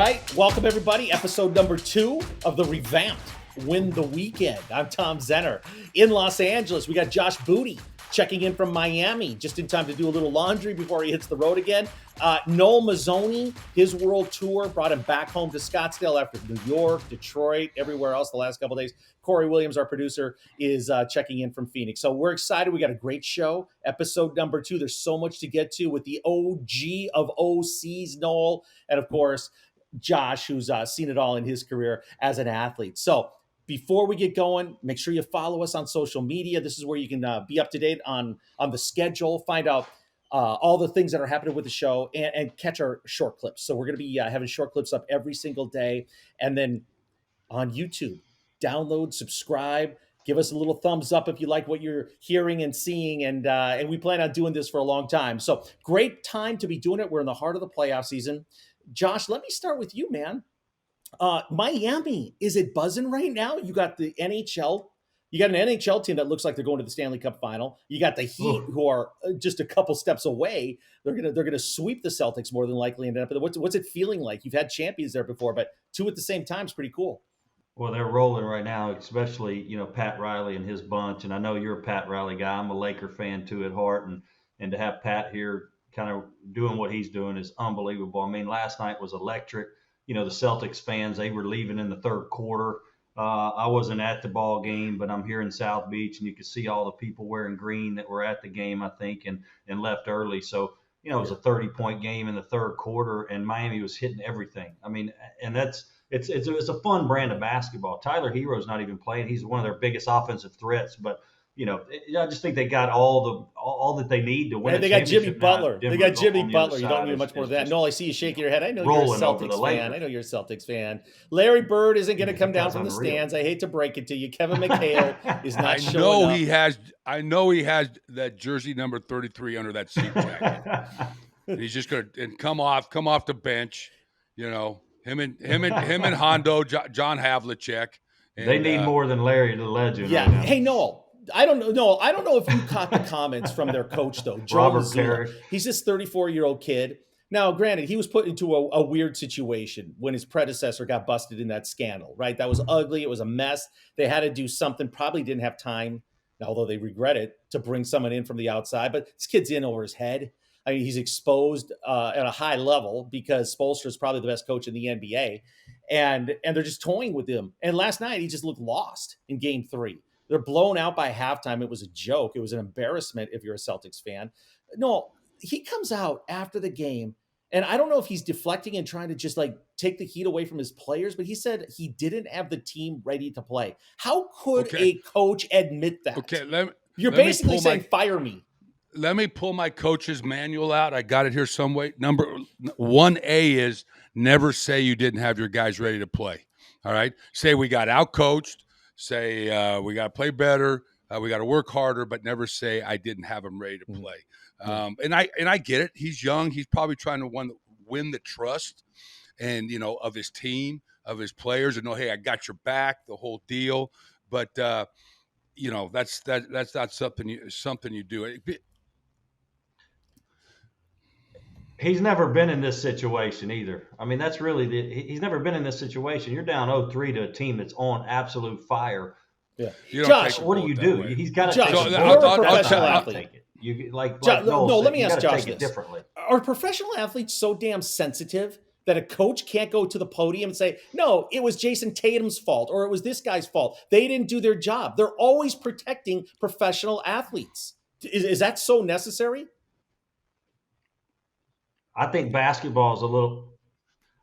right, welcome everybody. Episode number 2 of the revamped Win the Weekend. I'm Tom Zenner in Los Angeles. We got Josh Booty checking in from Miami, just in time to do a little laundry before he hits the road again. Noel Mazzoni, his world tour brought him back home to Scottsdale after New York, Detroit, everywhere else the last couple of days. Corey Williams, our producer, is checking in from Phoenix. So we're excited. We got a great show. Episode number 2. There's so much to get to with the OG of OCs, Noel, and of course, Josh, who's seen it all in his career as an athlete. So before we get going, make sure you follow us on social media. This is where you can be up to date on the schedule, find out all the things that are happening with the show, and catch our short clips. So we're going to be having short clips up every single day. And then on YouTube, download, subscribe, give us a little thumbs up if you like what you're hearing and seeing. And we plan on doing this for a long time. So great time to be doing it. We're in the heart of the playoff season. Josh, let me start with you, man. Miami, is it buzzing right now? You got the NHL. You got an NHL team that looks like they're going to the Stanley Cup final. You got the Heat, who are just a couple steps away. They're gonna sweep the Celtics more than likely. And what's it feeling like? You've had champions there before, but 2 at the same time is pretty cool. Well, they're rolling right now, especially Pat Riley and his bunch. And I know you're a Pat Riley guy. I'm a Laker fan too at heart, and to have Pat here, kind of doing what he's doing, is unbelievable. I mean, last night was electric. The Celtics fans, they were leaving in the third quarter. I wasn't at the ball game, but I'm here in South Beach, and you could see all the people wearing green that were at the game, I think, and left early. So, it was a 30-point game in the third quarter, and Miami was hitting everything. I mean, and it's a fun brand of basketball. Tyler Hero's not even playing. He's one of their biggest offensive threats, but I just think they got all that they need to win. And they got Jimmy Butler. They got Jimmy Butler. You don't need much more than that. Noel, I see you shaking your head. I know you're a Celtics fan. I know you're a Celtics fan. Larry Bird isn't going to come down from the stands. I hate to break it to you. Kevin McHale is not showing up. I know he has that jersey number 33 under that seat jacket. He's just going to come off the bench. Him and Hondo, John Havlicek. They need more than Larry the legend. Yeah. Right, hey, Noel. I don't know if you caught the comments from their coach, though. Robert Perry. He's this 34-year-old kid. Now, granted, he was put into a weird situation when his predecessor got busted in that scandal, right? That was ugly. It was a mess. They had to do something. Probably didn't have time, although they regret it, to bring someone in from the outside. But this kid's in over his head. I mean, he's exposed at a high level because Spoelstra is probably the best coach in the NBA. And they're just toying with him. And last night, he just looked lost in Game 3. They're blown out by halftime. It was a joke. It was an embarrassment if you're a Celtics fan. No, he comes out after the game, and I don't know if he's deflecting and trying to just take the heat away from his players, but he said he didn't have the team ready to play. How could a coach admit that? Okay, you're basically saying fire me. Let me pull my coach's manual out. I got it here some way. Number 1A is never say you didn't have your guys ready to play. All right? Say we got out-coached. Say we got to play better, we got to work harder, but never say I didn't have him ready to play. And I get it. He's young. He's probably trying to win the trust and of his team, of his players, and know, hey, I got your back, the whole deal. But that's not something you do. He's never been in this situation either. I mean, that's really he's never been in this situation. You're down 0-3 to a team that's on absolute fire. Yeah, Josh, what do you do? He's got to take it. You're a professional athlete. Let me ask Josh this. Differently. Are professional athletes so damn sensitive that a coach can't go to the podium and say, no, it was Jason Tatum's fault or it was this guy's fault? They didn't do their job. They're always protecting professional athletes. Is that so necessary? I think basketball,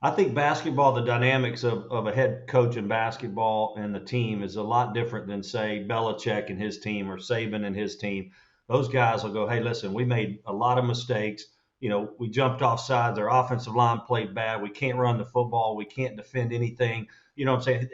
the dynamics of a head coach in basketball and the team is a lot different than, say, Belichick and his team or Saban and his team. Those guys will go, hey, listen, we made a lot of mistakes. We jumped off sides. Our offensive line played bad. We can't run the football. We can't defend anything. You know what I'm saying?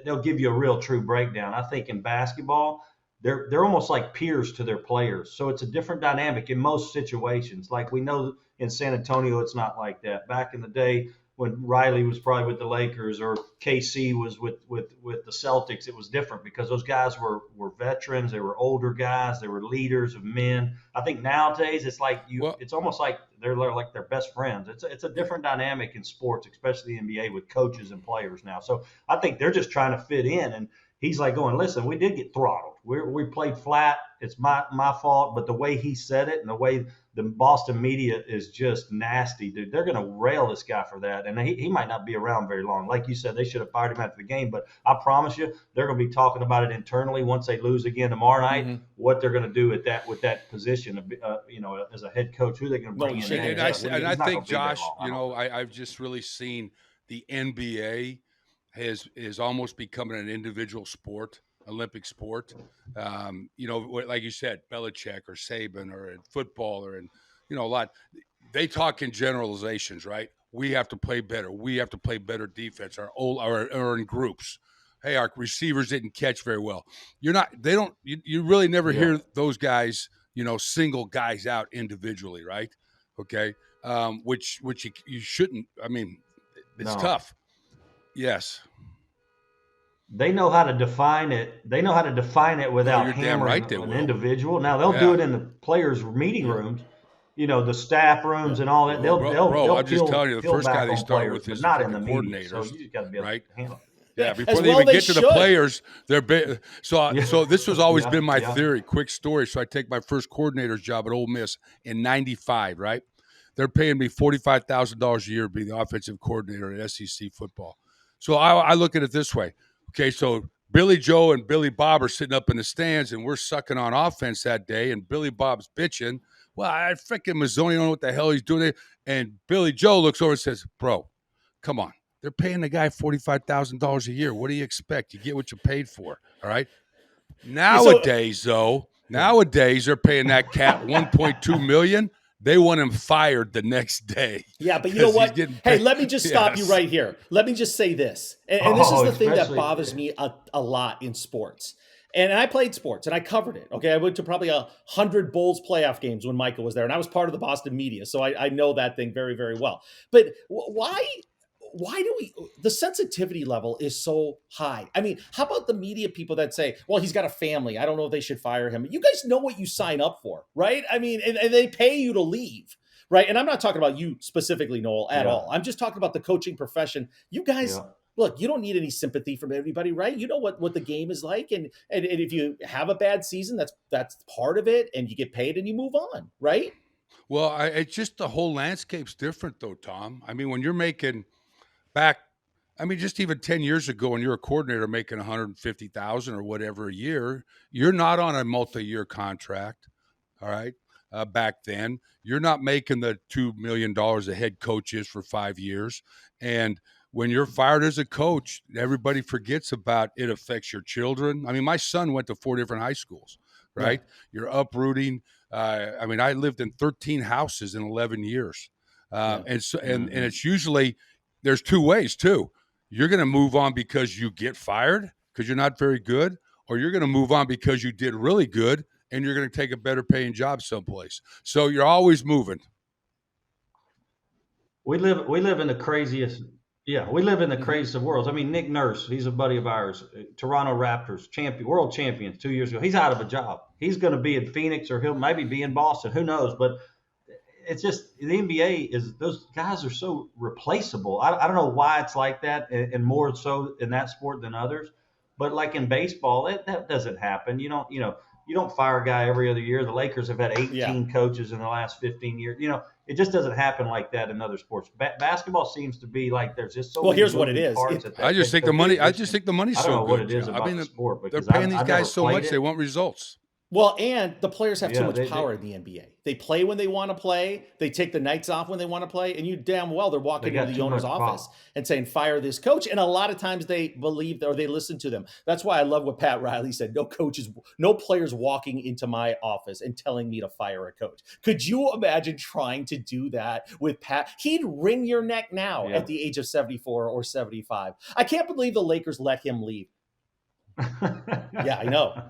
They'll give you a real true breakdown. I think in basketball, they're almost like peers to their players. So it's a different dynamic in most situations. Like we know in San Antonio, it's not like that. Back in the day when Riley was probably with the Lakers or KC was with the Celtics, it was different because those guys were veterans. They were older guys. They were leaders of men. I think nowadays it's like it's almost like they're like their best friends. It's a different dynamic in sports, especially the NBA with coaches and players now. So I think they're just trying to fit in. And he's like going, listen, we did get throttled. We played flat. It's my fault. But the way he said it and the way the Boston media is just nasty, dude. They're going to rail this guy for that. And he might not be around very long. Like you said, they should have fired him after the game. But I promise you, they're going to be talking about it internally once they lose again tomorrow night, what they're going to do with that position, as a head coach, who they're going to bring in. And I think, Josh, I've just really seen the NBA is almost becoming an individual sport. Olympic sport, like you said, Belichick or Saban or in football or in, a lot, they talk in generalizations, right? We have to play better. We have to play better defense or in groups. Hey, our receivers didn't catch very well. You really never hear those guys, single guys out individually, right? Okay. Which you shouldn't. I mean, it's tough. Yes. They know how to define it. They know how to define it without hammering an individual. Now they'll do it in the players' meeting rooms, the staff rooms and all that. They'll I'm just telling you, the first guy they started with is not in the coordinators, so you just got to be able to handle it. Yeah, before they even get to the players, they're so this has always been my theory. Quick story. So I take my first coordinator's job at Ole Miss in '95. Right, they're paying me $45,000 a year to be the offensive coordinator at SEC football. So I look at it this way. Okay, so Billy Joe and Billy Bob are sitting up in the stands, and we're sucking on offense that day, and Billy Bob's bitching. Well, I freaking Mazzoni don't know what the hell he's doing. And Billy Joe looks over and says, bro, come on. They're paying the guy $45,000 a year. What do you expect? You get what you paid for, all right? Nowadays, they're paying that cat $1.2 million. They want him fired the next day. Yeah, but you know what? Hey, let me just stop you right here. Let me just say this. And this is the thing that bothers me a lot in sports. And I played sports and I covered it. Okay, I went to probably 100 Bulls playoff games when Michael was there. And I was part of the Boston media. So I know that thing very, very well. But why do the sensitivity level is so high? I mean, how about the media people that say, well, he's got a family. I don't know if they should fire him. You guys know what you sign up for, right? I mean, and they pay you to leave, right? And I'm not talking about you specifically, Noel, at all. I'm just talking about the coaching profession. You guys, look, you don't need any sympathy from everybody, right? You know what the game is like. And if you have a bad season, that's part of it. And you get paid and you move on, right? Well, it's just the whole landscape's different though, Tom. I mean, when you're making just even 10 years ago, when you're a coordinator making $150,000 or whatever a year, you're not on a multi-year contract. All right. Back then, you're not making the $2 million a head coach is for 5 years. And when you're fired as a coach, everybody forgets about it affects your children. I mean, my son went to 4 different high schools, right? Yeah. You're uprooting. I lived in 13 houses in 11 years. And it's usually, there's 2 ways too. You're going to move on because you get fired because you're not very good, or you're going to move on because you did really good and you're going to take a better paying job someplace. So you're always moving. We live in the craziest. Yeah, we live in the craziest of worlds. I mean, Nick Nurse, he's a buddy of ours, Toronto Raptors world champions 2 years ago. He's out of a job. He's going to be in Phoenix, or he'll maybe be in Boston. Who knows? But it's just the NBA is, those guys are so replaceable. I don't know why it's like that, and more so in that sport than others. But like in baseball, that doesn't happen. You don't fire a guy every other year. The Lakers have had 18 coaches in the last 15 years. It just doesn't happen like that in other sports. Basketball seems to be like there's just so many here's what it is. I just think the money's so good. I don't know what it is about the sport. They're paying these guys so much, they want results. Well, and the players have too much power in the NBA. They play when they want to play. They take the nights off when they want to play. And you damn well they're walking into the owner's office and saying, fire this coach. And a lot of times they believe or they listen to them. That's why I love what Pat Riley said. No players walking into my office and telling me to fire a coach. Could you imagine trying to do that with Pat? He'd wring your neck now at the age of 74 or 75. I can't believe the Lakers let him leave. Yeah, I know.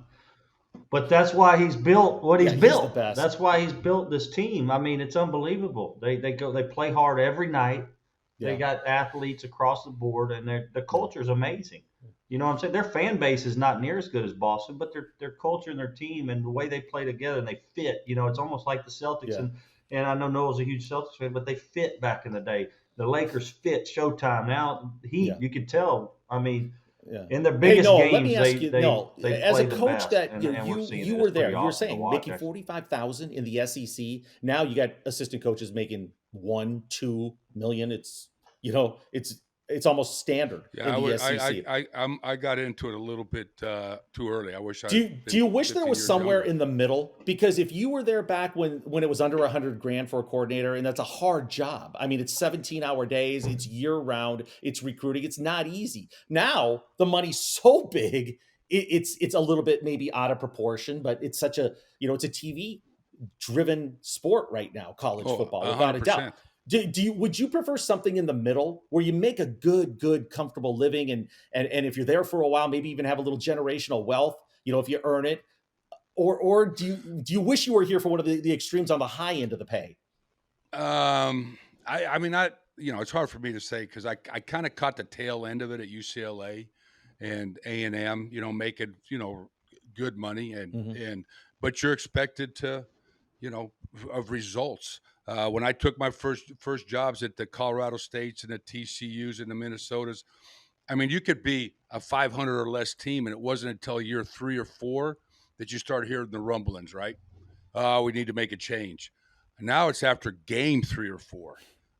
But that's why he's built what he's built. He's the best. That's why he's built this team. I mean, it's unbelievable. They play hard every night. They got athletes across the board, and the culture is amazing. You know what I'm saying? Their fan base is not near as good as Boston, but their culture and their team and the way they play together and they fit. You know, it's almost like the Celtics, and I know Noah's a huge Celtics fan, but they fit back in the day. The Lakers fit Showtime. Now you could tell. I mean, in their biggest games, let me ask you, they as a play the coach best, that and you were there, you were awesome saying making 45,000 in the SEC. Now you got assistant coaches making 1-2 million. It's it's almost standard in the SEC. I got into it a little bit too early. I wish. Do you wish there was somewhere in the middle? Because if you were there back when it was under $100,000 for a coordinator, and that's a hard job. I mean, it's 17-hour days, it's year round, it's recruiting, it's not easy. Now the money's so big, it's a little bit maybe out of proportion, but it's such a it's a TV driven sport right now, college football, without 100%. A doubt. Would you prefer something in the middle where you make a good, comfortable living, and if you're there for a while, maybe even have a little generational wealth, if you earn it, or do you wish you were here for one of the extremes on the high end of the pay? I mean, it's hard for me to say because I kind of caught the tail end of it at UCLA and A&M, making good money but you're expected to, of results. When I took my first jobs at the Colorado States and the TCUs and the Minnesotas, I mean, you could be a 500 or less team, and it wasn't until year 3 or 4 that you start hearing the rumblings, right? We need to make a change. And now it's after game 3 or 4,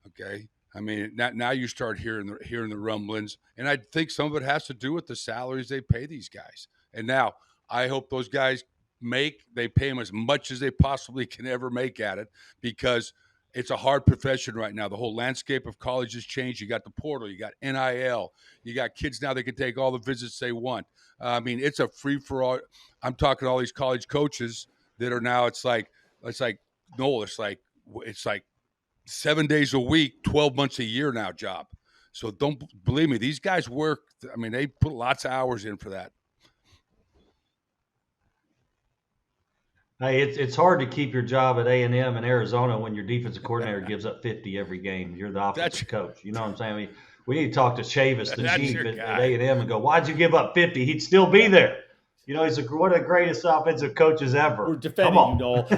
okay? I mean, now you start hearing the rumblings, and I think some of it has to do with the salaries they pay these guys. And now I hope those guys they pay them as much as they possibly can ever make at it, because it's a hard profession right now. The whole landscape of college has changed. You got the portal, you got NIL, you got kids now that can take all the visits they want. I mean, it's a free for all. I'm talking to all these college coaches that are now. It's like 7 days a week, 12 months a year now job. So don't believe me. These guys work. I mean, they put lots of hours in for that. Hey, it's hard to keep your job at A&M in Arizona when your defensive coordinator gives up 50 every game. You're the offensive coach. You know what I'm saying? I mean, we need to talk to Chavis, the chief at A&M, and go, why'd you give up 50? He'd still be there. He's one of the greatest offensive coaches ever. We're defending you, Noel.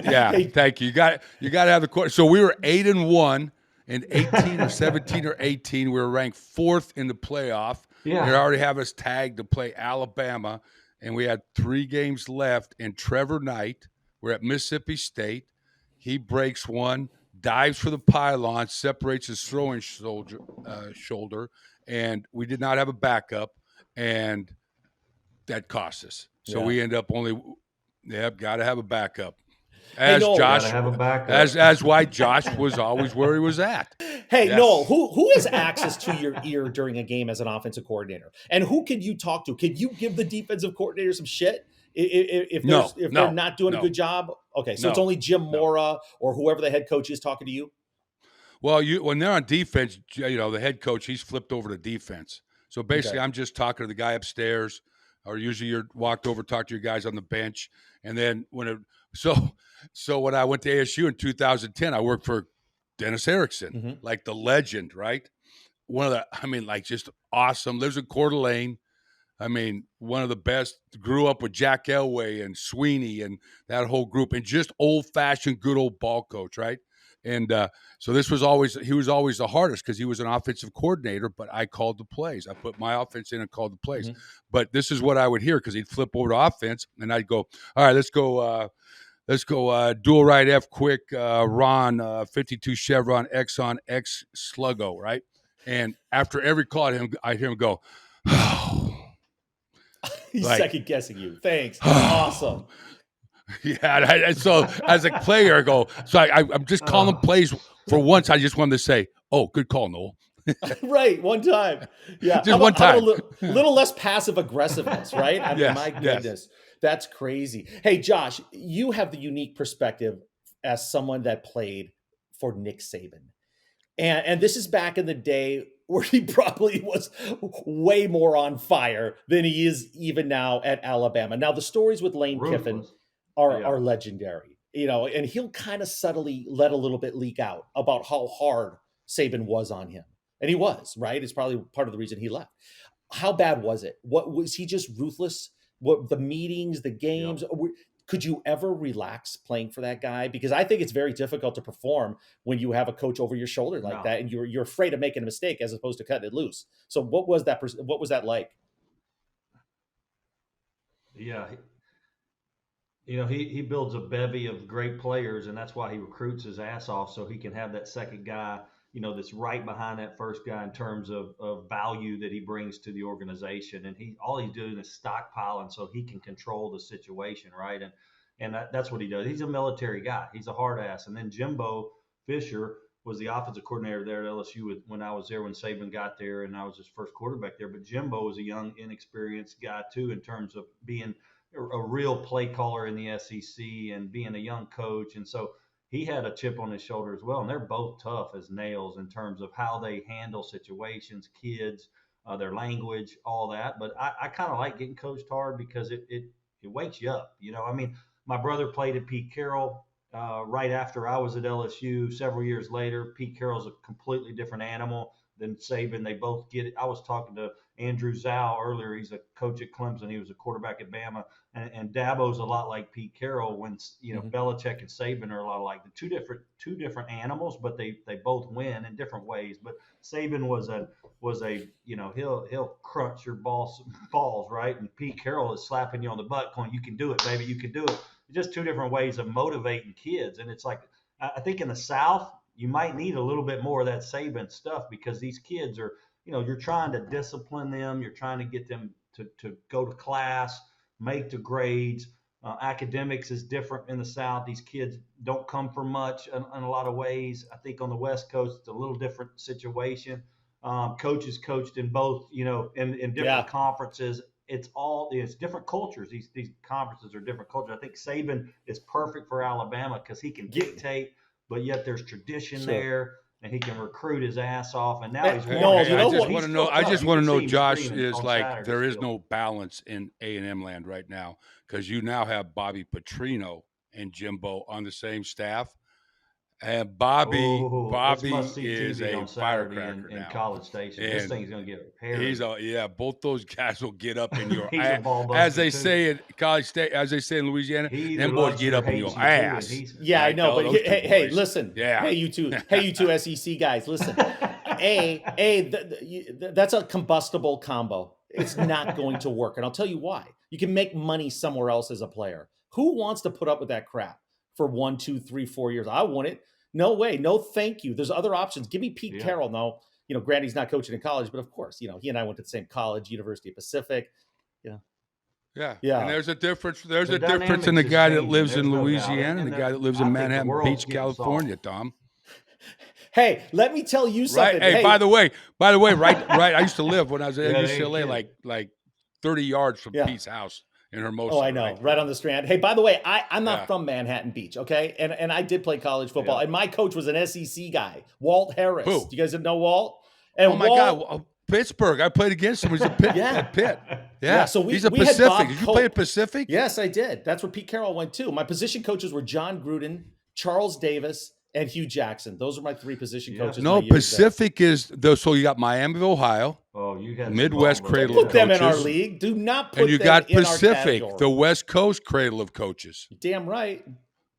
Yeah, thank you. You got to have the court. So we were 8-1 in 18 or 17 or 18. We were ranked 4th in the playoff. Yeah. They already have us tagged to play Alabama. And we had 3 games left, and Trevor Knight, we're at Mississippi State. He breaks one, dives for the pylon, separates his throwing shoulder, and we did not have a backup, and that cost us. So we end up got to have a backup. As why Josh was always where he was at. Hey, yes. Noel, who has access to your ear during a game as an offensive coordinator? And who can you talk to? Can you give the defensive coordinator some shit if they're not doing a good job? Okay, so it's only Jim Mora or whoever the head coach is talking to you? Well, when they're on defense, the head coach, he's flipped over to defense. So basically, I'm just talking to the guy upstairs, or usually you're walked over, talk to your guys on the bench. And then so when I went to ASU in 2010, I worked for Dennis Erickson, like the legend, right? Just awesome. Lives in Coeur d'Alene. I mean, one of the best. Grew up with Jack Elway and Sweeney and that whole group, and just old-fashioned, good old ball coach, right? And so he was always the hardest because he was an offensive coordinator, but I called the plays. I put my offense in and called the plays. But this is what I would hear because he'd flip over to offense, and I'd go, all right, let's go dual right F quick, Ron, 52 Chevron, Exxon, X Sluggo, right? And after every call, I'd hear him go, oh. He's second guessing you. Thanks. Awesome. Yeah. So as a player, I go, so I'm just calling plays for once. I just wanted to say, oh, good call, Noel. Right. One time. Yeah. Just one time. A little less passive aggressiveness, right? I mean, my goodness. Yes. That's crazy. Hey, Josh, you have the unique perspective as someone that played for Nick Saban. And this is back in the day where he probably was way more on fire than he is even now at Alabama. Now, the stories with Lane Kiffin are legendary, and he'll kind of subtly let a little bit leak out about how hard Saban was on him. And he was, right? It's probably part of the reason he left. How bad was it? What was he just ruthless? What the meetings, the games? Could you ever relax playing for that guy? Because I think it's very difficult to perform when you have a coach over your shoulder like that, and you're afraid of making a mistake as opposed to cutting it loose. So what was that? What was that like? Yeah, he builds a bevy of great players, and that's why he recruits his ass off so he can have that second guy, that's right behind that first guy in terms of value that he brings to the organization. And all he's doing is stockpiling so he can control the situation, right? And that's what he does. He's a military guy. He's a hard ass. And then Jimbo Fisher was the offensive coordinator there at LSU when I was there when Saban got there, and I was his first quarterback there. But Jimbo was a young, inexperienced guy too in terms of being a real play caller in the SEC and being a young coach. And so he had a chip on his shoulder as well. And they're both tough as nails in terms of how they handle situations, kids, their language, all that. But I kind of like getting coached hard because it wakes you up. I mean, my brother played at Pete Carroll right after I was at LSU several years later. Pete Carroll's a completely different animal than Saban. They both get it. I was talking to Andrew Zhao earlier. He's a coach at Clemson. He was a quarterback at Bama. And Dabo's a lot like Pete Carroll when, Belichick and Saban are a lot like the two different animals, but they both win in different ways. But Saban was a he'll crunch your balls, right? And Pete Carroll is slapping you on the butt going, you can do it, baby. You can do it. Just two different ways of motivating kids. And it's like, I think in the South, you might need a little bit more of that Saban stuff because these kids are, you're trying to discipline them. You're trying to get them to go to class, make the grades. Academics is different in the South. These kids don't come for much in a lot of ways. I think on the West Coast, it's a little different situation. Coaches coached in both, in different conferences. It's different cultures. These conferences are different cultures. I think Saban is perfect for Alabama because he can dictate, but yet there's tradition there. And he can recruit his ass off, and now he's I just want to know, Josh, is like there is no balance in A&M land right now because you now have Bobby Petrino and Jimbo on the same staff, and Bobby is a firecracker in now. College Station. And this thing's gonna get repaired. Both those guys will get up in your ass, as they say in College State, as they say in Louisiana. Them boys get up in your ass. I know, but hey, listen. Yeah. Hey, you two SEC guys, listen. That's a combustible combo. It's not going to work, and I'll tell you why. You can make money somewhere else as a player. Who wants to put up with that crap for 1, 2, 3, 4 years? I want it. No way. No, thank you. There's other options. Give me Pete Carroll. No, granted he's not coaching in college, but of course, he and I went to the same college, University of Pacific. Yeah. And there's a difference. There's a difference in the guy that lives in Louisiana and the guy that lives in Manhattan Beach, California, Tom. Hey, let me tell you something. Right. Hey, by the way, right. I used to live when I was at UCLA, like 30 yards from Pete's house. In Hermosa. Oh, I know, right on the Strand. Hey, by the way, I'm not from Manhattan Beach, okay? And I did play college football, and my coach was an SEC guy, Walt Harris. Who? Do you guys know Walt? And oh my God, Pittsburgh. I played against him. He's a Pitt. At Pitt. Yeah. So he's a Pacific. Did you play at Pacific? Yes, I did. That's where Pete Carroll went too. My position coaches were John Gruden, Charles Davis, and Hugh Jackson. Those are my three position coaches. No, Pacific is so you got Miami of Ohio. Oh, you got Midwest Cradle put of them Coaches. In our league. Do not put and you them got in Pacific, our the West Coast Cradle of Coaches. Damn right.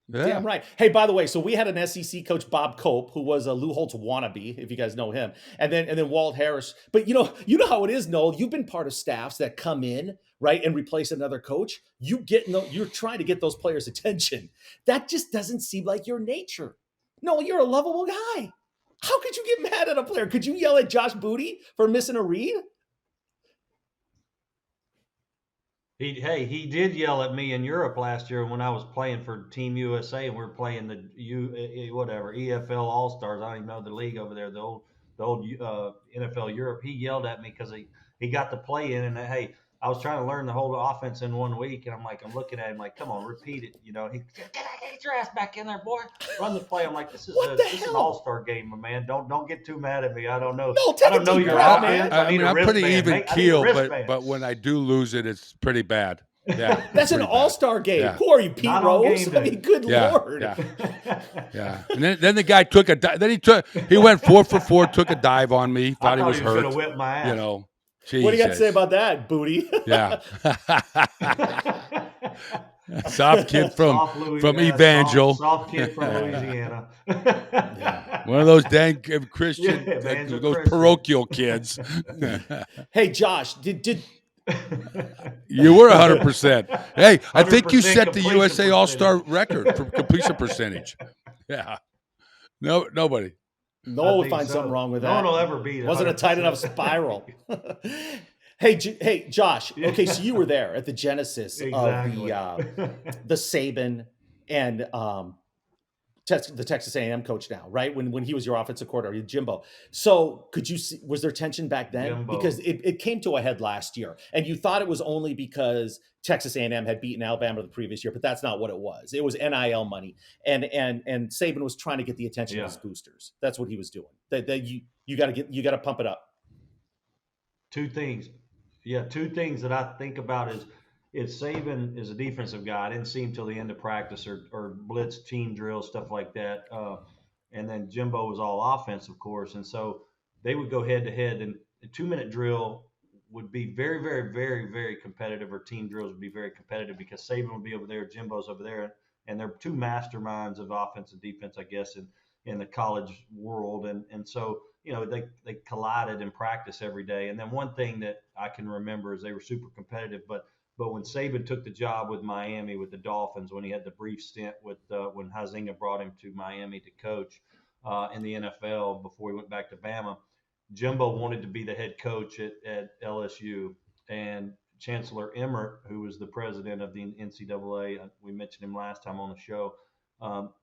Yeah. Damn right. Hey, by the way, so we had an SEC coach, Bob Cope, who was a Lou Holtz wannabe, if you guys know him, and then Walt Harris. But you know how it is, Noel. You've been part of staffs that come in, right, and replace another coach. You're trying to get those players' attention. That just doesn't seem like your nature. No, you're a lovable guy. How could you get mad at a player? Could you yell at Josh Booty for missing a read? He did yell at me in Europe last year when I was playing for Team USA and we were playing the EFL All Stars. I don't even know the league over there, the old NFL Europe. He yelled at me because he got the play in, and hey, I was trying to learn the whole offense in 1 week, and I'm looking at him like, come on, repeat it. He said, get your ass back in there, boy. Run the play. I'm like, this is an all-star game, my man. Don't get too mad at me. I don't know. No, I don't know your offense. man. I'm pretty even keel, but when I do lose it, it's pretty bad. Yeah, That's an pretty bad. all-star game. Yeah. Who are you, Pete Not on Rose? game I day. mean, good Yeah, Lord. yeah. And then the guy took a he went 4 for 4, took a dive on me, I thought he was going to hurt. whip my ass. You know, What do you got to say Jesus. about that, Booty? Yeah. Soft kid from Evangel. Soft kid from Louisiana. Yeah. One of those dang Christian, Yeah, Evangel those Christian. parochial kids. Hey, Josh, did You were 100%. Hey, I think you 100% set the completion USA All-Star percentage. record for completion percentage. Yeah. Nobody. Noah I would think find so. something wrong with No that? one will ever beat it. Wasn't a tight enough spiral. Hey, Josh. Okay, so you were there at the genesis Exactly. of the Saban and the Texas A&M coach now, right? When he was your offensive coordinator, Jimbo. So could you see, was there tension back then? Jimbo. Because it came to a head last year, and you thought it was only because Texas A&M had beaten Alabama the previous year, but that's not what it was. It was NIL money, and Saban was trying to get the attention of his boosters. That's what he was doing. That you got to pump it up. Two things. Yeah, two things that I think about is Saban is a defensive guy. I didn't see him till the end of practice or blitz team drills, stuff like that. And then Jimbo was all offense, of course. And so they would go head to head, and a 2-minute drill would be very, very, very, very competitive, or team drills would be very competitive because Saban would be over there, Jimbo's over there, and they're two masterminds of offense and defense, I guess, in the college world. And so, you know, they collided in practice every day. And then one thing that I can remember is they were super competitive, but when Saban took the job with Miami with the Dolphins, when he had the brief stint with when Huizenga brought him to Miami to coach in the NFL before he went back to Bama, Jimbo wanted to be the head coach at LSU, and Chancellor Emmert, who was the president of the NCAA, we mentioned him last time on the show.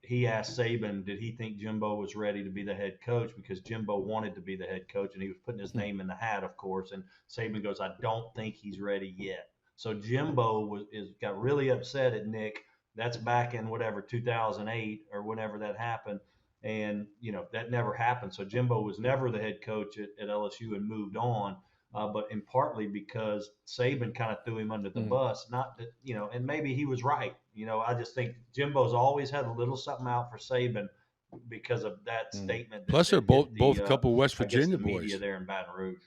He asked Saban, did he think Jimbo was ready to be the head coach? Because Jimbo wanted to be the head coach, and he was putting his name in the hat, of course. And Saban goes, I don't think he's ready yet. So Jimbo got really upset at Nick. That's back in whatever 2008 or whenever that happened, and you know that never happened. So Jimbo was never the head coach at LSU and moved on. But in partly because Saban kind of threw him under the bus, not that, you know, and maybe he was right. You know, I just think Jimbo's always had a little something out for Saban because of that statement. Plus, they're both a couple of West Virginia boys. Media there in Baton Rouge.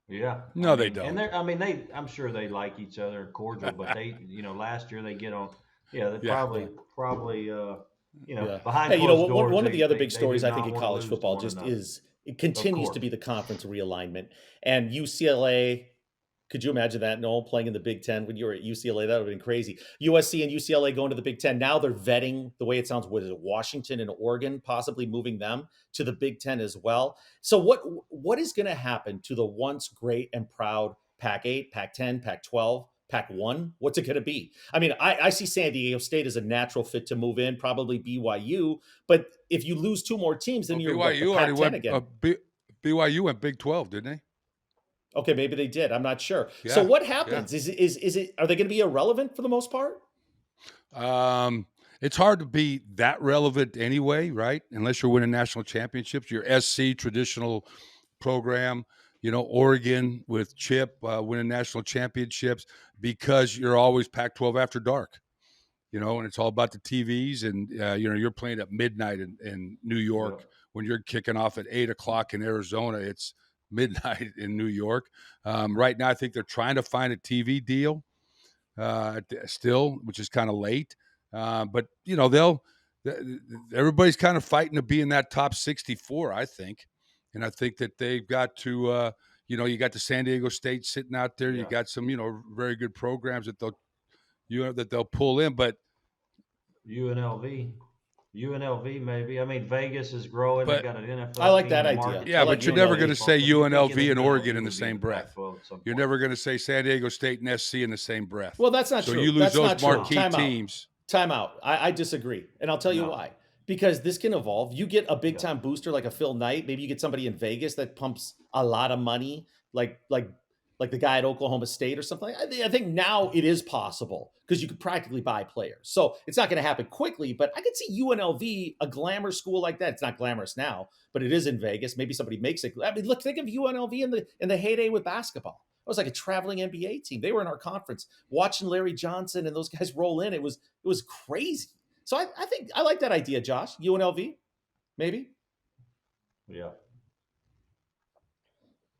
Yeah. No, they don't. And I'm sure they like each other and cordial, but they, you know, last year they get on. Yeah, they probably, behind closed doors. One of the other big they stories do I think not in wanna college lose football to one just another. is it continues to be the conference realignment. And UCLA, could you imagine that? Noel playing in the Big Ten when you were at UCLA? That would have been crazy. USC and UCLA going to the Big Ten. Now they're vetting, the way it sounds, what is it, Washington and Oregon, possibly moving them to the Big Ten as well. So what is going to happen to the once great and proud Pac-8, Pac-10, Pac-12, Pac-1? What's it going to be? I mean, I see San Diego State as a natural fit to move in, probably BYU. But if you lose two more teams, then you're BYU the already Pac-10 went. again. BYU went Big 12, didn't they? Okay, maybe they did. I'm not sure. Yeah, so what happens? Is it? Are they going to be irrelevant for the most part? It's hard to be that relevant anyway, right? Unless you're winning national championships. Your SC traditional program, you know, Oregon with Chip winning national championships, because you're always Pac-12 after dark. You know, and it's all about the TVs, and you know, you're playing at midnight in New York. Yeah. When you're kicking off at 8:00 in Arizona, it's midnight in New York. Right now, I think they're trying to find a TV deal still, which is kind of late. But you know, everybody's kind of fighting to be in that top 64, I think, and I think that they've got to. You know, you got the San Diego State sitting out there. Yeah. You got some, you know, very good programs that they'll pull in, but UNLV maybe. I mean, Vegas is growing. They got an NFL. I like that team, idea. market. Yeah, I like but you're never going to say UNLV and UNLV Oregon in the would be same breath. Pac-12 at some You're point. never going to say San Diego State and SC in the same breath. Well, that's not so true. you lose That's those not true. marquee teams. Time out. I disagree, and I'll tell you why. Because this can evolve. You get a big time booster like a Phil Knight. Maybe you get somebody in Vegas that pumps a lot of money, like the guy at Oklahoma State or something. I think now it is possible because you could practically buy players. So it's not going to happen quickly, but I could see UNLV, a glamour school like that. It's not glamorous now, but it is in Vegas. Maybe somebody makes it. I mean, look, think of UNLV in the heyday with basketball. It was like a traveling NBA team. They were in our conference watching Larry Johnson and those guys roll in. It was crazy. So I think I like that idea, Josh. UNLV, maybe. Yeah.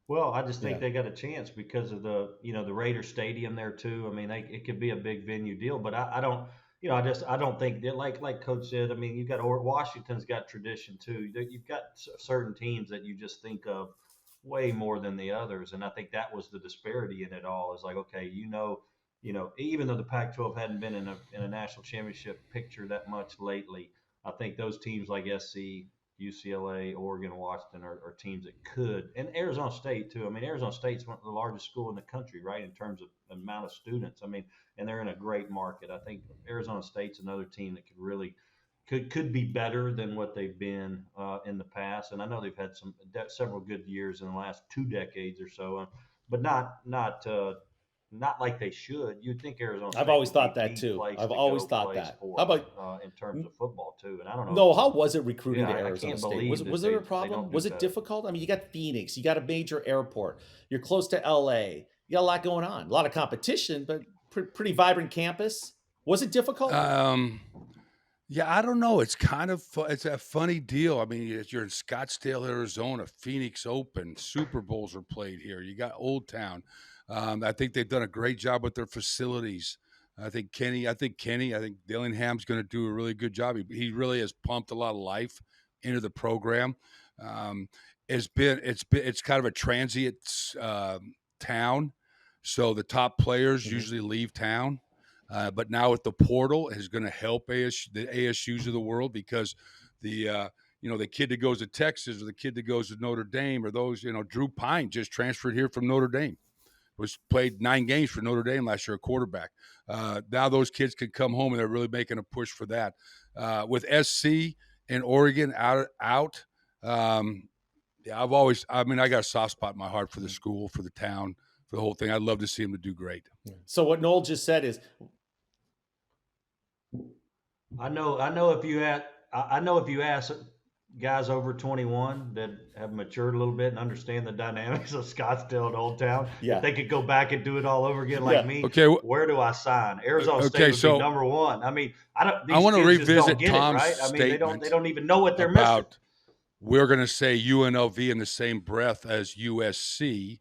Well, I just think Yeah. they got a chance because of the Raider Stadium there too. I mean, it could be a big venue deal, but I don't, I don't think that like Coach said. I mean, Washington's got tradition too. You've got certain teams that you just think of way more than the others, and I think that was the disparity in it all. Is like, okay, even though the Pac-12 hadn't been in a national championship picture that much lately, I think those teams like SC, UCLA, Oregon, Washington are teams that could, and Arizona State too. I mean, Arizona State's one of the largest school in the country, right, in terms of amount of students. I mean, and they're in a great market. I think Arizona State's another team that could be better than what they've been in the past. And I know they've had several good years in the last 2 decades or so, but not like they should. You'd think Arizona I've State always would be thought that the too. place I've to always go thought place that. for How them about in terms of football too. And I don't know. no? How was it recruiting to I Arizona can't State? believe Was that there a they problem? don't do Was it better. difficult? I mean, you got Phoenix, you got a major airport, you're close to LA, you got a lot going on, a lot of competition, but pretty vibrant campus. Was it difficult? Yeah, I don't know. It's kind of it's a funny deal. I mean, you're in Scottsdale, Arizona. Phoenix Open, Super Bowls are played here. You got Old Town. I think they've done a great job with their facilities. I think Dillingham's going to do a really good job. He really has pumped a lot of life into the program. Um, it's kind of a transient town, so the top players Mhm. usually leave town. But now with the portal is going to help the ASUs of the world because the kid that goes to Texas or the kid that goes to Notre Dame or those Drew Pine just transferred here from Notre Dame, was played 9 games for Notre Dame last year, a quarterback. Now those kids can come home and they're really making a push for that. With SC and Oregon out. Yeah, I got a soft spot in my heart for the school, for the town, for the whole thing. I'd love to see them to do great. So what Noel just said is, I know if you ask guys over 21 that have matured a little bit and understand the dynamics of Scottsdale and Old Town, yeah, if they could go back and do it all over again like yeah. me, Okay. where do I sign? Arizona State Okay. would be So number one. I mean, I these want to kids just don't revisit get it, Tom's right? I mean, they statement don't even know what they're missing. about we're going to say UNLV in the same breath as USC.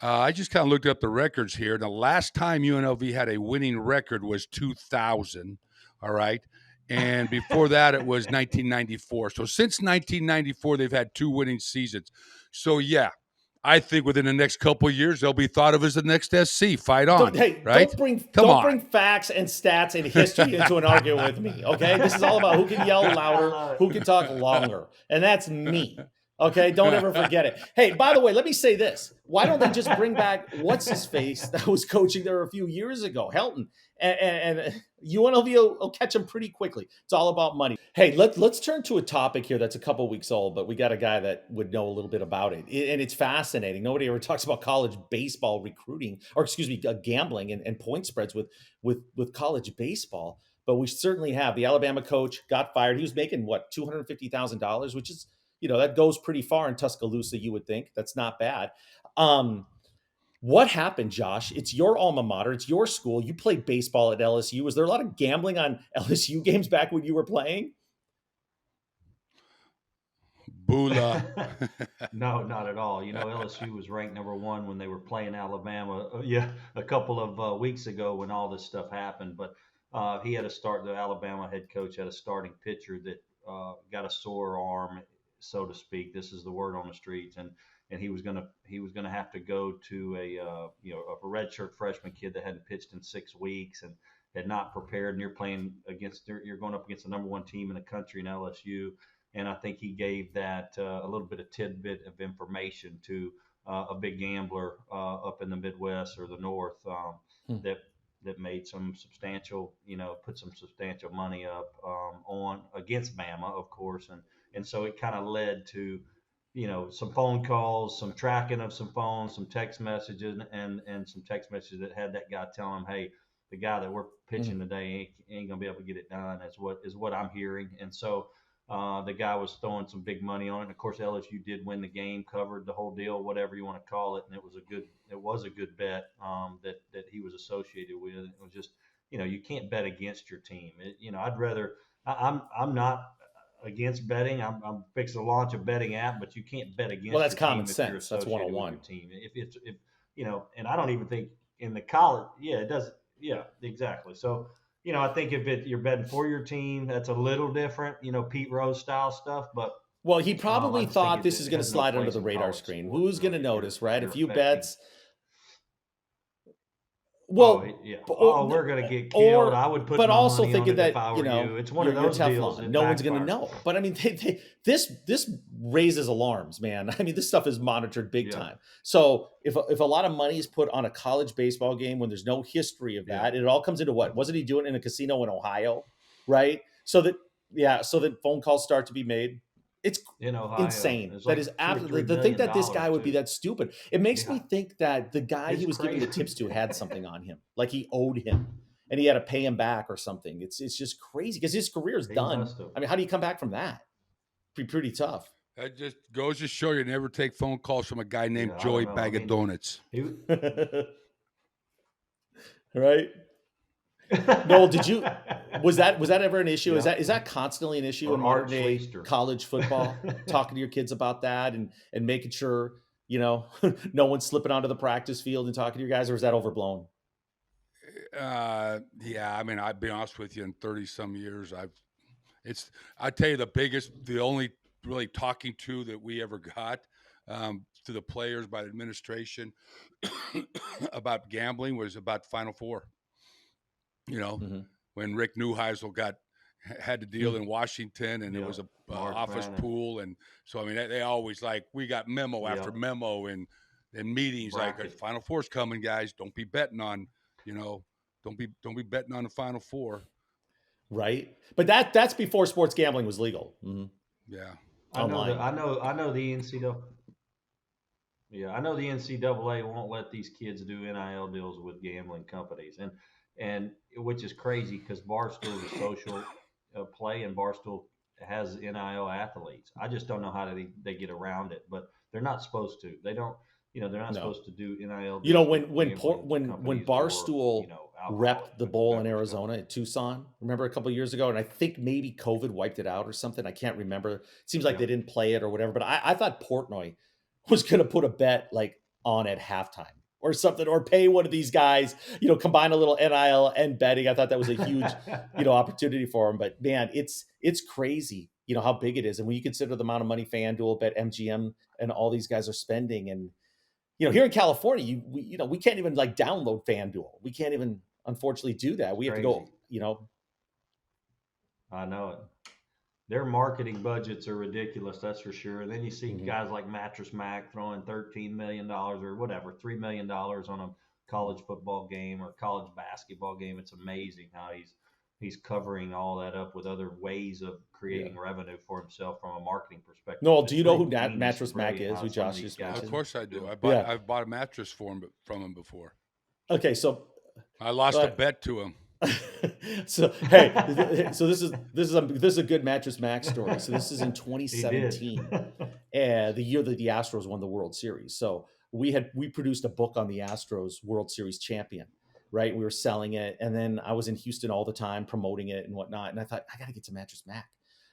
I just kind of looked up the records here. The last time UNLV had a winning record was 2000. All right. And before that, it was 1994. So since 1994, they've had 2 winning seasons. So, yeah, I think within the next couple of years, they'll be thought of as the next SC. Fight on. Right? Come Don't on. bring facts and stats and history into an argument with me. Okay, this is all about who can yell louder, who can talk longer, and that's me. Okay, don't ever forget it. Hey, by the way, let me say this: why don't they just bring back what's his face that was coaching there a few years ago, Helton, and UNLV will catch him pretty quickly. It's all about money. Hey, let's turn to a topic here that's a couple weeks old, but we got a guy that would know a little bit about it, and it's fascinating. Nobody ever talks about college baseball recruiting, or excuse me, gambling and point spreads with college baseball. But we certainly have. The Alabama coach got fired. He was making what, $250,000, which is, that goes pretty far in Tuscaloosa, you would think. That's not bad. What happened, Josh? It's your alma mater. It's your school. You played baseball at LSU. Was there a lot of gambling on LSU games back when you were playing? Bula. No, not at all. LSU was ranked number 1 when they were playing Alabama. A couple of weeks ago when all this stuff happened. But the Alabama head coach had a starting pitcher that got a sore arm, so to speak. This is the word on the streets, and he was gonna have to go to a redshirt freshman kid that hadn't pitched in 6 weeks and had not prepared. And you're going up against the number 1 team in the country in LSU. And I think he gave that a little bit of tidbit of information to a big gambler up in the Midwest or the North that made some substantial, put some substantial money up on against Bama, of course, and so it kind of led to, some phone calls, some tracking of some phones, some text messages, and some text messages that had that guy telling him, hey, the guy that we're pitching today ain't gonna be able to get it done. Is what I'm hearing, and so. The guy was throwing some big money on it. And of course, LSU did win the game, covered the whole deal, whatever you want to call it, and it was a good bet that he was associated with. It was just, you can't bet against your team. I'd rather. I'm not against betting. I'm fixing to launch a betting app, but you can't bet against Well, that's your common team if you're sense. That's associated with 101. your team. If and I don't even think in the college, yeah, it does. Yeah, exactly. So, I think if you're betting for your team, that's a little different, Pete Rose style stuff. But Well, he I probably just think thought this is it going to has no slide under place the in radar college screen. sports, Who's going to really. notice, right? A You're few affecting. bets. Oh Well, yeah. Oh, or, we're gonna get killed. or I would put but my also money on thinking it if that, I were you. It's one of you're those deals Teflon. that No one's going to backfires. know. But I mean, this raises alarms, man. I mean, this stuff is monitored big Yeah. time. So if a lot of money is put on a college baseball game when there's no history of that, and it all comes into what? Wasn't he doing it in a casino in Ohio, right? So that phone calls start to be made. It's In Ohio, insane. it's That like is $2 or absolutely $3 the think million that this guy would be too. that stupid. It makes Yeah, me think that the guy he it's was giving the crazy. tips to had something on him, like he owed him, and he had to pay him back or something. It's just crazy because his career is He done. must have. I mean, how do you come back from that? Pretty tough, That just goes to show you never take phone calls from a guy named Yeah, I Joey don't know. I Bag of mean, Donuts. he. right? Noel, was that ever an issue? Yeah. Is that constantly an issue Or in modern Art day Schleister. college football? Talking to your kids about that and making sure no one's slipping onto the practice field and talking to your guys, or is that overblown? Yeah, I mean, I'll be honest with you, in 30 some years, I tell you the only really talking to that we ever got to the players by the administration about gambling was about Final Four. Mm-hmm. When Rick Neuheisel had to deal in Washington, and it Yeah. was a Mark office Brannon. pool, and so I mean they always we got memo Yeah. after memo and meetings Bracket. Final Four's coming, guys. Don't be betting on don't be betting on the Final Four. Right, but that's before sports gambling was legal. Mm-hmm. Yeah, I know Online. the NCAA. Yeah, I know the NCAA won't let these kids do NIL deals with gambling companies, and which is crazy because Barstool is a social play, and Barstool has NIL athletes. I just don't know how they get around it, but they're not supposed to. They don't. They're not No. supposed to do NIL deals. You know, with when gambling companies or, Barstool alcoholic repped the bowl in beverage Arizona companies. at Tucson, remember a couple of years ago, and I think maybe COVID wiped it out or something. I can't remember. It seems like Yeah. they didn't play it or whatever. But I thought Portnoy was going to put a bet like on at halftime or something, or pay one of these guys, combine a little NIL and betting. I thought that was a huge, opportunity for him. But man, it's crazy, how big it is, and when you consider the amount of money FanDuel, BetMGM, and all these guys are spending, and here in California, we can't even like download FanDuel. We can't even, unfortunately, do that. We have to go, I know it. Their marketing budgets are ridiculous, that's for sure. And then you see guys like Mattress Mack throwing $13 million or whatever, $3 million on a college football game or college basketball game. It's amazing how he's covering all that up with other ways of creating revenue for himself from a marketing perspective. Noel, do you know who Mattress Mack is? Who Josh just mentioned? Of course I do. Yeah. I've bought a mattress from him before. Okay, so I lost a bet to him. So hey, so this is a good Mattress Mack story. So this is in 2017, and the year that the Astros won the World Series. So we produced a book on the Astros World Series champion, right? We were selling it, and then I was in Houston all the time promoting it and whatnot. And I thought, I got to get to Mattress Mack.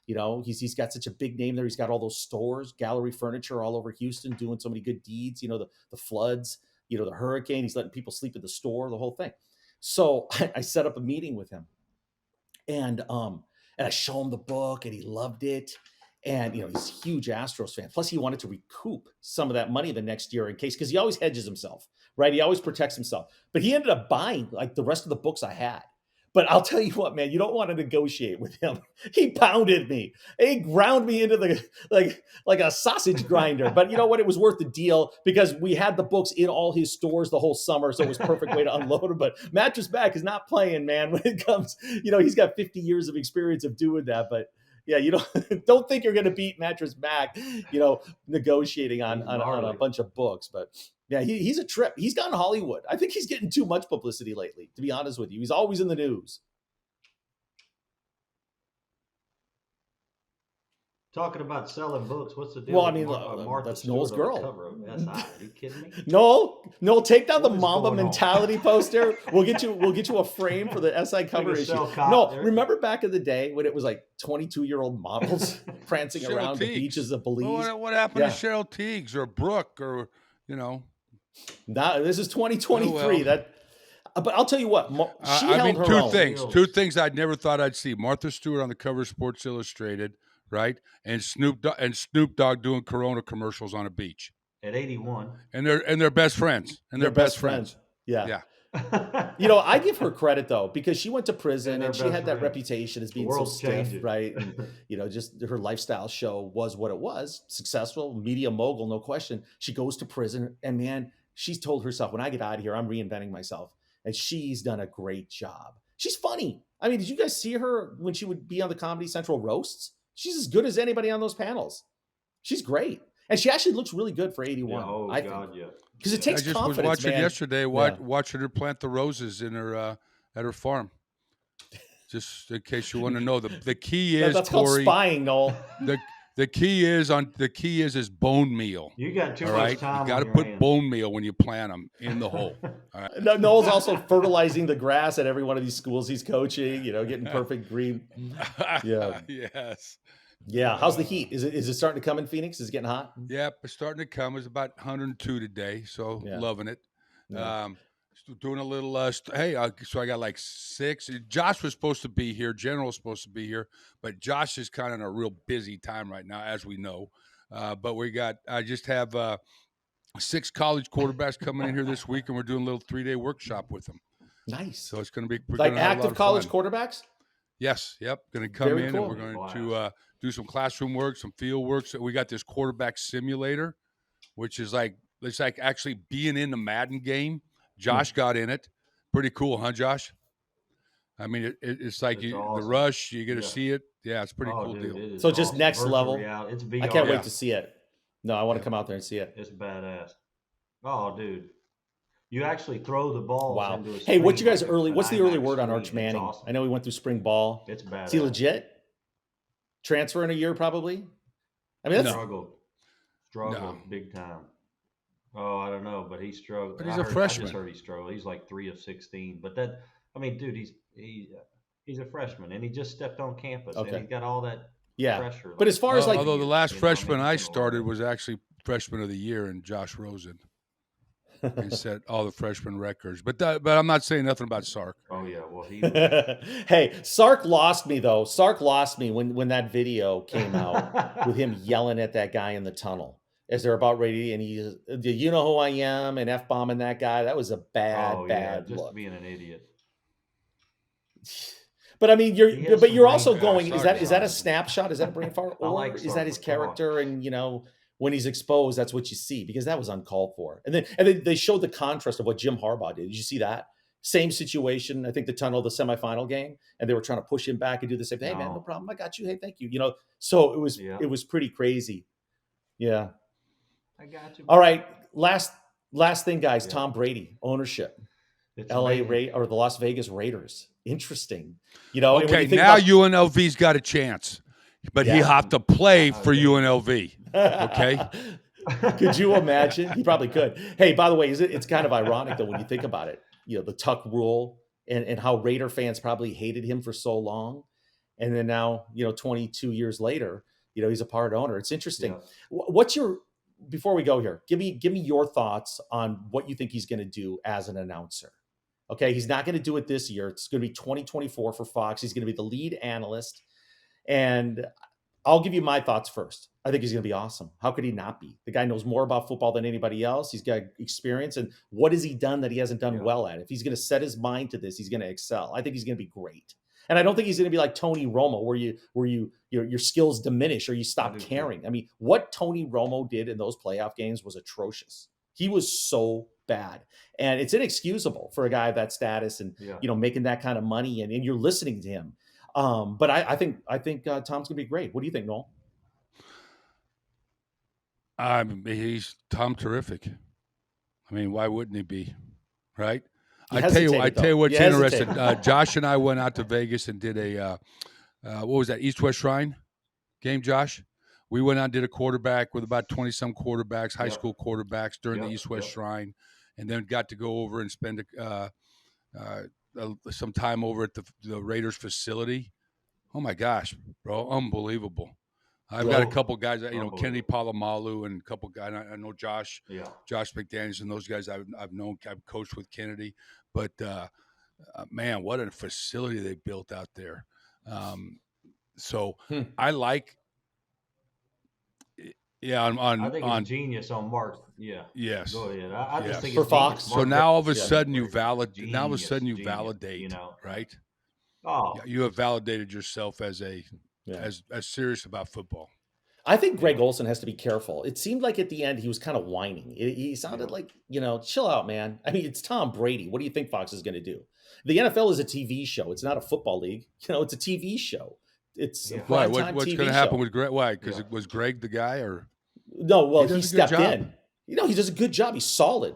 He's got such a big name there. He's got all those stores, gallery furniture all over Houston, doing so many good deeds. The floods, the hurricane. He's letting people sleep at the store, the whole thing. So I set up a meeting with him, and I show him the book, and he loved it. And he's a huge Astros fan. Plus, he wanted to recoup some of that money the next year in case, because he always hedges himself, right? He always protects himself. But he ended up buying like the rest of the books I had. But I'll tell you what, man, you don't want to negotiate with him. He pounded me. He ground me into the like a sausage grinder. But you know what? It was worth the deal because we had the books in all his stores the whole summer, so it was a perfect way to unload them. But Mattress Mack is not playing, man. When it comes, he's got 50 years of experience of doing that. But yeah, don't think you're going to beat Mattress Mack, negotiating on a bunch of books. But yeah, he's a trip. He's gone Hollywood. I think he's getting too much publicity lately, to be honest with you. He's always in the news. Talking about selling books, what's the deal Well, I with mean, Martha that's Stewart Noel's on the girl. cover of SI? Are you kidding me? Noel, take down the What is Mamba going on? mentality poster. We'll get you a frame for the SI cover Gonna issue. sell cop No, there. remember back in the day when it was like 22-year-old models prancing Cheryl around the Teagues. beaches of Well, Belize? what happened Yeah. to Cheryl Teagues or Brooke or Now this is 2023. Oh, well. But I'll tell you what, she I held mean, her own. two things I'd never thought I'd see: Martha Stewart on the cover of Sports Illustrated, right, and Snoop Dogg doing Corona commercials on a beach. At 81. And they're best friends. And they're best friends. Yeah. I give her credit though, because she went to prison and she had that reputation as being so stiff, right? And just her lifestyle show was what it was. Successful, media mogul, no question. She goes to prison, and man, she's told herself, when I get out of here, I'm reinventing myself. And she's done a great job. She's funny. I mean, did you guys see her when she would be on the Comedy Central roasts? She's as good as anybody on those panels. She's great. And she actually looks really good for 81. I think. Because it takes confidence, I just was watching man. yesterday, watching her plant the roses in her at her farm. Just in case you want to know, the key is that's Corey, called spying, Noel. The key is bone meal. You got too much time. You got to put bone meal when you plant them in the hole. All right. Noel's also fertilizing the grass at every one of these schools he's coaching. Getting perfect green. Yeah. Yes. Yeah. How's the heat? Is it starting to come in Phoenix? Is it getting hot? Yep, it's starting to come. It's about 102 today, so loving it. Yeah. Doing a little. So I got like 6. Josh was supposed to be here. General was supposed to be here, but Josh is kind of in a real busy time right now, as we know. But I just have 6 college quarterbacks coming in here this week, and we're doing a little 3-day workshop with them. Nice. So it's going to be like active college quarterbacks. Yes. Yep. Going to come in, cool. and we're going to do some classroom work, some field work. So we got this quarterback simulator, which is it's like actually being in the Madden game. Josh got in it. Pretty cool, huh, Josh? I mean, it's like awesome. The rush. You get to see it. Yeah, it's a pretty cool deal. So just next level. It's VR. I can't wait to see it. No, I want to come out there and see it. It's badass. Oh, dude. You actually throw the ball. Wow. Hey, what's your guys' what's the early word on Arch Manning? Awesome. I know he went through spring ball. It's badass. Is he legit? Transfer in a year, probably? I mean, that's struggled big time. Oh, I don't know, but he struggled. But he's a freshman. I just heard he struggled. He's like 3 of 16. But dude, he's a freshman, and he just stepped on campus, and he's got all that pressure. But as far as although the last freshman I started was actually freshman of the year, and Josh Rosen. He set all the freshman records, but I'm not saying nothing about Sark. Oh yeah, well he. Hey, Sark lost me though. Sark lost me when that video came out with him yelling at that guy in the tunnel as they're about ready, and you know who I am, and f-bombing that guy. That was a bad just look. Being an idiot. But I mean, you're also going. Is that a snapshot? Is that a brain fart, or is that his character? And when he's exposed, that's what you see, because that was uncalled for. And then they showed the contrast of what Jim Harbaugh did. Did you see that? Same situation. I think the semifinal game, and they were trying to push him back and do the same thing. Hey man, no problem. I got you. Hey, thank you. So it was pretty crazy. Yeah. I got you. All right. Last thing, guys. Yeah. Tom Brady ownership. It's LA or the Las Vegas Raiders. Interesting. Okay, now UNLV's got a chance, but he have to play for UNLV. Okay. Could you imagine? He probably could. Hey, by the way, it's kind of ironic though when you think about it. The Tuck rule and how Raider fans probably hated him for so long, and then now 22 years later, he's a part owner. It's interesting. Yeah. Before we go here, give me your thoughts on what you think he's going to do as an announcer. Okay, he's not going to do it this year. It's going to be 2024 for Fox. He's going to be the lead analyst. And I'll give you my thoughts first. I think he's going to be awesome. How could he not be? The guy knows more about football than anybody else. He's got experience. And what has he done that he hasn't done well at? If he's going to set his mind to this, he's going to excel. I think he's going to be great. And I don't think he's going to be like Tony Romo, where your skills diminish or you stop caring. I mean, what Tony Romo did in those playoff games was atrocious. He was so bad, and it's inexcusable for a guy of that status and making that kind of money, and you're listening to him. But I think Tom's gonna be great. What do you think, Noel? He's Tom terrific. I mean, why wouldn't he be? Right? I tell you what's interesting. Josh and I went out to Vegas and did a what was that, East-West Shrine game, Josh? we went out and did a quarterback with about 20-some quarterbacks, high Yep. school quarterbacks during the Yep, East-West yep. Shrine, and then got to go over and spend some time over at the Raiders facility. Oh, my gosh, bro, unbelievable. I've got a couple guys, Kennedy Palomalu and a couple guys. I know Josh McDaniels and those guys I've known. I've coached with Kennedy, but man, what a facility they built out there. So I like, I think it's genius on Mark. Yeah. Yes. Go ahead. I just think For it's Fox. genius. So now all of a sudden you validate. Now all of a sudden you Genius, validate. you know. Right? Oh, You have validated yourself as as serious about football. I think Greg Olson has to be careful. It seemed like at the end he was kind of whining. He sounded like, chill out, man. I mean, it's Tom Brady. What do you think Fox is going to do? The NFL is a TV show. It's not a football league. It's a TV show. It's a Why? primetime What's TV going to happen show. with Greg? Why? Because was Greg the guy, or no? Well, he does a good stepped job. in. He does a good job. He's solid.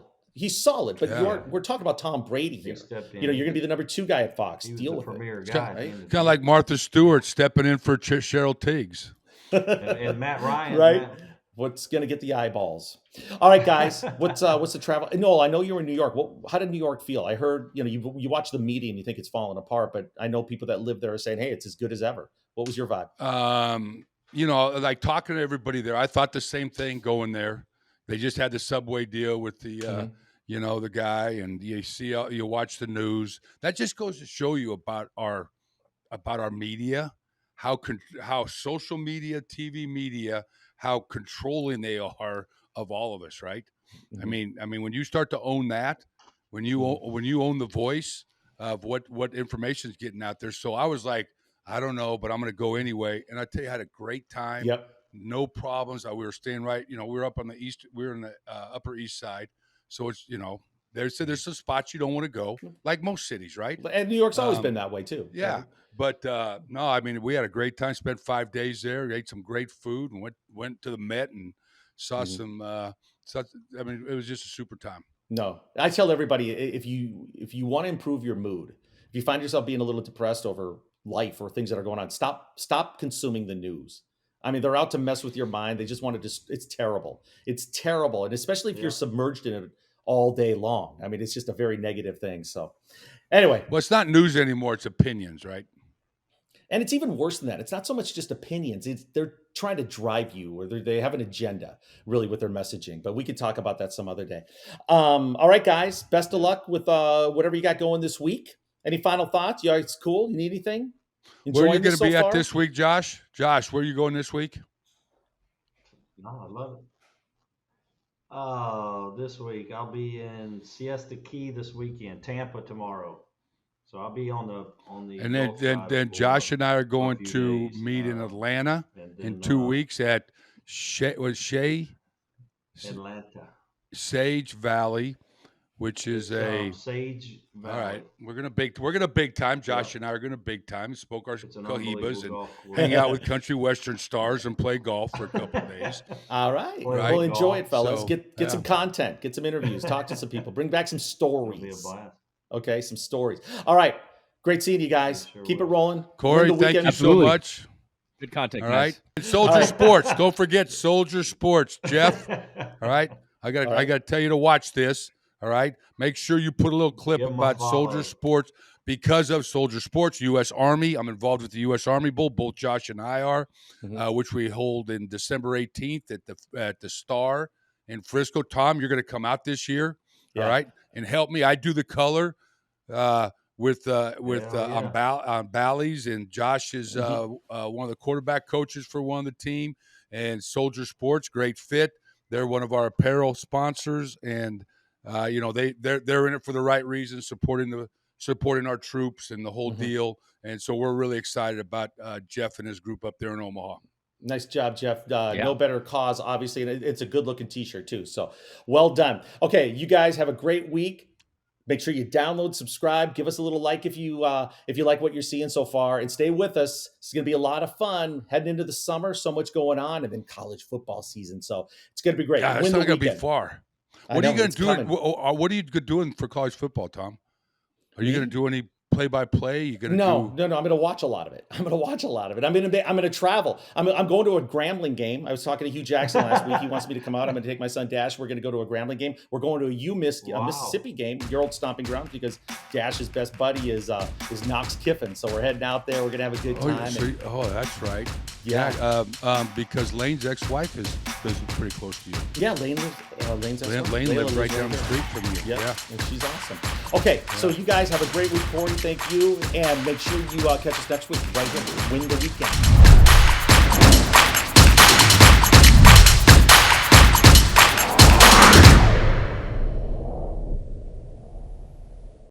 But we're talking about Tom Brady here. You're going to be the number 2 guy at Fox. Deal with premier it. guy. Right? Kind of like Martha Stewart stepping in for Cheryl Tiggs. and Matt Ryan, right? What's going to get the eyeballs? All right, guys. What's the travel? Noel, I know you were in New York. How did New York feel? I heard you watch the media and you think it's falling apart, but I know people that live there are saying, "Hey, it's as good as ever." What was your vibe? Like talking to everybody there, I thought the same thing going there. They just had the subway deal with the the guy, and you watch the news. That just goes to show you about our media, how social media, TV media, how controlling they are of all of us, right? Mm-hmm. I mean, when you start to own that, when you own the voice of what information is getting out there. So I was like, I don't know, but I'm going to go anyway. And I tell you, I had a great time. Yep. No problems. We were staying right. We were up on the east. We were in the Upper East Side. So it's there's some spots you don't want to go, like most cities, right? And New York's always been that way too. Yeah. Right? But no, I mean, we had a great time. Spent 5 days there. Ate some great food and went to the Met and saw some. I mean, it was just a super time. No, I tell everybody if you want to improve your mood, if you find yourself being a little depressed over life or things that are going on, stop consuming the news. I mean, they're out to mess with your mind. They just want to it's terrible. It's terrible. And especially if you're submerged in it all day long. I mean, it's just a very negative thing. So anyway. Well, it's not news anymore. It's opinions, right? And it's even worse than that. It's not so much just opinions. They're trying to drive you, or they have an agenda really with their messaging. But we could talk about that some other day. All right, guys. Best of luck with whatever you got going this week. Any final thoughts? You guys cool? You need anything? Where are you going to be at this week, Josh? Josh, where are you going this week? No, I love it. Oh, this week I'll be in Siesta Key this weekend, Tampa tomorrow. So I'll be on the. And then Josh and I are going to meet in Atlanta in 2 weeks at Atlanta Sage Valley, which is Sage Valley. All right, we're gonna big time. Josh and I are gonna big time. Smoke our cohibas and hang out with country western stars and play golf for a couple of days. All right. Well, enjoy it, fellas. So, get some content, get some interviews, talk to some people, bring back some stories. It'll be a blast. Okay, some stories. All right. Great seeing you guys. Keep it rolling. Corey, thank you so much. Good content, all guys. Right. Soldier Sports. Don't forget Soldier Sports, Jeff. All right. I got to tell you to watch this. All right. Make sure you put a little clip about Soldier Sports because of Soldier Sports, U.S. Army. I'm involved with the U.S. Army Bowl. Both Josh and I are, which we hold in December 18th at the Star in Frisco. Tom, you're going to come out this year. Yeah. All right. And help me. I do the color with on Bally's, and Josh is one of the quarterback coaches for one of the team, and Soldier Sports, great fit. They're one of our apparel sponsors, and they're in it for the right reasons, supporting our troops and the whole deal. And so we're really excited about Jeff and his group up there in Omaha. Nice job, Jeff. No better cause, obviously, and it's a good-looking T-shirt too. So well done. Okay, you guys have a great week. Make sure you download, subscribe, give us a little like if you like what you're seeing so far, and stay with us. It's going to be a lot of fun heading into the summer. So much going on, and then college football season. So it's going to be great. Yeah, it's not going to be far. What are you going to do? What are you doing for college football, Tom? Are you going to do any play-by-play? You gonna No. do? I'm going to watch a lot of it. I'm going to travel. I'm going to a Grambling game. I was talking to Hugh Jackson last week. He wants me to come out. I'm going to take my son Dash. We're going to go to a Grambling game. We're going to a Wow. Mississippi game, your old stomping ground, because Dash's best buddy is Knox Kiffin. So we're heading out there. We're going to have a good time. That's right. Yeah. Because Lane's ex-wife is pretty close to you. Yeah, Lane's Lane lives right down the street from you. Yep. Yeah. And she's awesome. Okay, so you guys have a great week, Corey. Thank you. And make sure you catch us next week right here. Win the weekend.